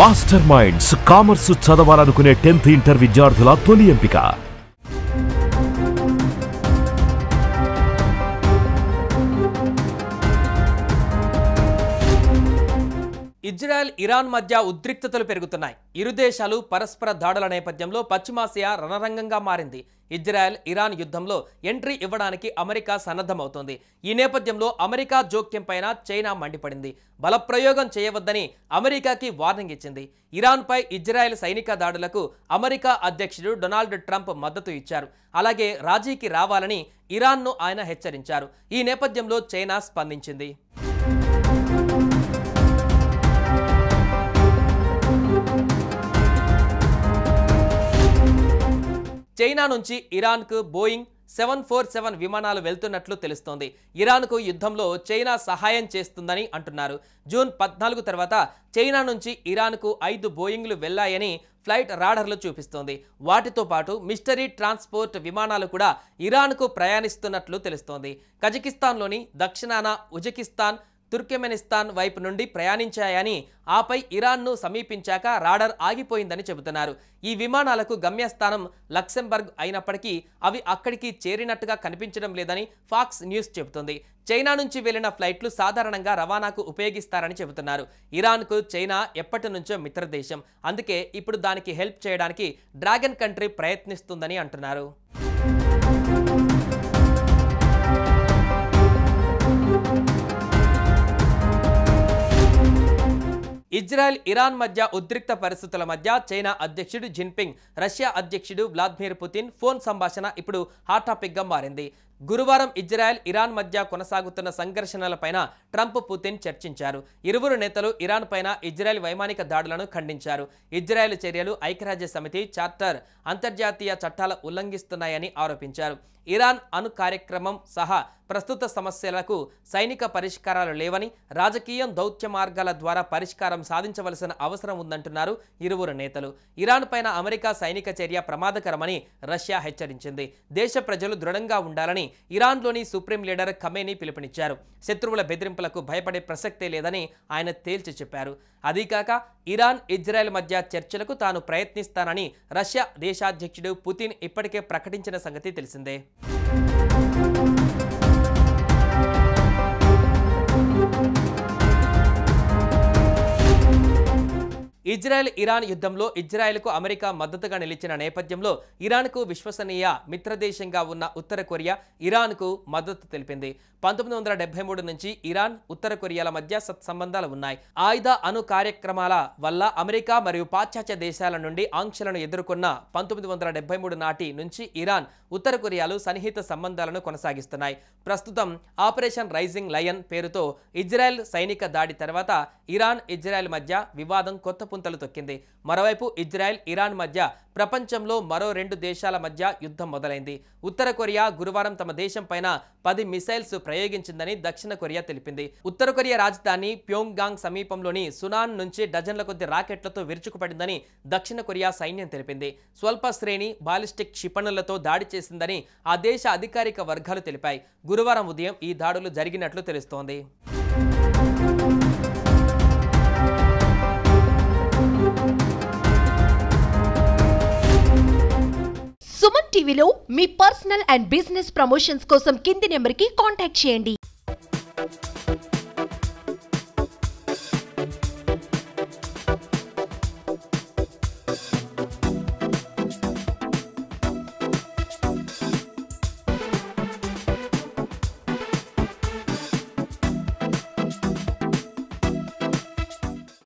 Master minds commerce చదవాలనుకునే 10th inter విద్యార్థుల తొలి ఎంపిక. ఇజ్రాయెల్ ఇరాన్ మధ్య ఉద్రిక్తతలు పెరుగుతున్నాయి. ఇరు దేశాలు పరస్పర దాడుల నేపథ్యంలో పశ్చిమాసియా రణరంగంగా మారింది. ఇజ్రాయెల్ ఇరాన్ యుద్ధంలో ఎంట్రీ ఇవ్వడానికి అమెరికా సన్నద్ధమవుతోంది. ఈ నేపథ్యంలో అమెరికా జోక్యంపైన చైనా మండిపడింది. బలప్రయోగం చేయవద్దని అమెరికాకి వార్నింగ్ ఇచ్చింది. ఇరాన్పై ఇజ్రాయెల్ సైనిక దాడులకు అమెరికా అధ్యక్షుడు డొనాల్డ్ ట్రంప్ మద్దతు ఇచ్చారు. అలాగే రాజీకి రావాలని ఇరాన్ను ఆయన హెచ్చరించారు. ఈ నేపథ్యంలో చైనా స్పందించింది. చైనా నుంచి ఇరాన్కు బోయింగ్ 747 విమానాలు వెళ్తున్నట్లు తెలుస్తోంది. ఇరాన్కు యుద్ధంలో చైనా సహాయం చేస్తుందని అంటున్నారు. జూన్ 14 తర్వాత చైనా నుంచి ఇరాన్కు 5 బోయింగ్లు వెళ్లాయని ఫ్లైట్ రాడర్లు చూపిస్తోంది. వాటితో పాటు మిస్టరీ ట్రాన్స్పోర్ట్ విమానాలు కూడా ఇరాన్కు ప్రయాణిస్తున్నట్లు తెలుస్తోంది. కజకిస్తాన్లోని దక్షిణాన ఉజ్బెకిస్తాన్, తుర్కెమెనిస్తాన్ వైపు నుండి ప్రయాణించాయని, ఆపై ఇరాన్ను సమీపించాక రాడర్ ఆగిపోయిందని చెబుతున్నారు. ఈ విమానాలకు గమ్యస్థానం లక్సెంబర్గ్ అయినప్పటికీ అవి అక్కడికి చేరినట్టుగా కనిపించడం లేదని ఫాక్స్ న్యూస్ చెబుతోంది. చైనా నుంచి వెళ్లిన ఫ్లైట్లు సాధారణంగా రవాణాకు ఉపయోగిస్తారని చెబుతున్నారు. ఇరాన్కు చైనా ఎప్పటి నుంచో మిత్రదేశం. అందుకే ఇప్పుడు దానికి హెల్ప్ చేయడానికి డ్రాగన్ కంట్రీ ప్రయత్నిస్తుందని అంటున్నారు. ఇజ్రాయెల్ ఇరాన్ మధ్య ఉద్రిక్త పరిస్థితుల మధ్య చైనా అధ్యక్షుడు జిన్పింగ్, రష్యా అధ్యక్షుడు వ్లాదిమిర్ పుతిన్ ఫోన్ సంభాషణ ఇప్పుడు హాట్ టాపిక్గా మారింది. గురువారం ఇజ్రాయెల్ ఇరాన్ మధ్య కొనసాగుతున్న సంఘర్షణలపైన ట్రంప్, పుతిన్ చర్చించారు. ఇరువురు నేతలు ఇరాన్ పైన ఇజ్రాయెల్ వైమానిక దాడులను ఖండించారు. ఇజ్రాయెల్ చర్యలు ఐక్యరాజ్య సమితి చార్టర్, అంతర్జాతీయ చట్టాల ఉల్లంఘిస్తున్నాయని ఆరోపించారు. ఇరాన్ అణు కార్యక్రమం సహా ప్రస్తుత సమస్యలకు సైనిక పరిష్కారాలు లేవని, రాజకీయం, దౌత్య మార్గాల ద్వారా పరిష్కారం సాధించవలసిన అవసరం ఉందంటున్నారు ఇరువురు నేతలు. ఇరాన్ పైన అమెరికా సైనిక చర్య ప్రమాదకరమని రష్యా హెచ్చరించింది. దేశ ప్రజలు దృఢంగా ఉండాలని ఇరాన్లోని సుప్రీం లీడర్ ఖమేనీ పిలుపునిచ్చారు. శత్రువుల బెదిరింపులకు భయపడే ప్రసక్తే లేదని ఆయన తేల్చి చెప్పారు. అదీకాక ఇరాన్, ఇజ్రాయెల్ మధ్య చర్చలకు తాను ప్రయత్నిస్తానని రష్యా దేశాధ్యక్షుడు పుతిన్ ఇప్పటికే ప్రకటించిన సంగతి తెలిసిందే. ఇజ్రాయెల్ ఇరాన్ యుద్ధంలో ఇజ్రాయెల్కు అమెరికా మద్దతుగా నిలిచిన నేపథ్యంలో ఇరాన్కు విశ్వసనీయ మిత్రదేశంగా ఉన్న ఉత్తర కొరియా ఇరాన్కు మద్దతు తెలిపింది. 1973 నుంచి ఇరాన్, ఉత్తర కొరియాల మధ్య సత్సంబంధాలు ఉన్నాయి. ఆయుధ అణు కార్యక్రమాల వల్ల అమెరికా మరియు పాశ్చాత్య దేశాల నుండి ఆంక్షలను ఎదుర్కొన్న 1973 నాటి నుంచి ఇరాన్, ఉత్తర కొరియాలు సన్నిహిత సంబంధాలను కొనసాగిస్తున్నాయి. ప్రస్తుతం ఆపరేషన్ రైజింగ్ లయన్ పేరుతో ఇజ్రాయెల్ సైనిక దాడి తర్వాత ఇరాన్, ఇజ్రాయెల్ మధ్య వివాదం కొత్త పుంతలు తొక్కింది. మరోవైపు ఇజ్రాయెల్, ఇరాన్ మధ్య ప్రపంచంలో మరో 2 దేశాల మధ్య యుద్ధం మొదలైంది. ఉత్తర కొరియా గురువారం తమ దేశం పైన 10 మిసైల్స్ ప్రయోగించిందని దక్షిణ కొరియా తెలిపింది. ఉత్తర కొరియా రాజధాని ప్యోంగ్యాంగ్ సమీపంలోని సునాన్ నుంచి డజన్ల కొద్ది రాకెట్లతో విరుచుకుపడిందని దక్షిణ కొరియా సైన్యం తెలిపింది. స్వల్ప శ్రేణి బాలిస్టిక్ క్షిపణులతో దాడి చేసిందని ఆ దేశ అధికారిక వర్గాలు తెలిపాయి. గురువారం ఉదయం ఈ దాడులు జరిగినట్లు తెలుస్తోంది. సుమన్ టీవీలో మీ పర్సనల్ అండ్ బిజినెస్ ప్రమోషన్స్ కోసం కింది నెంబర్కి కాంటాక్ట్ చేయండి.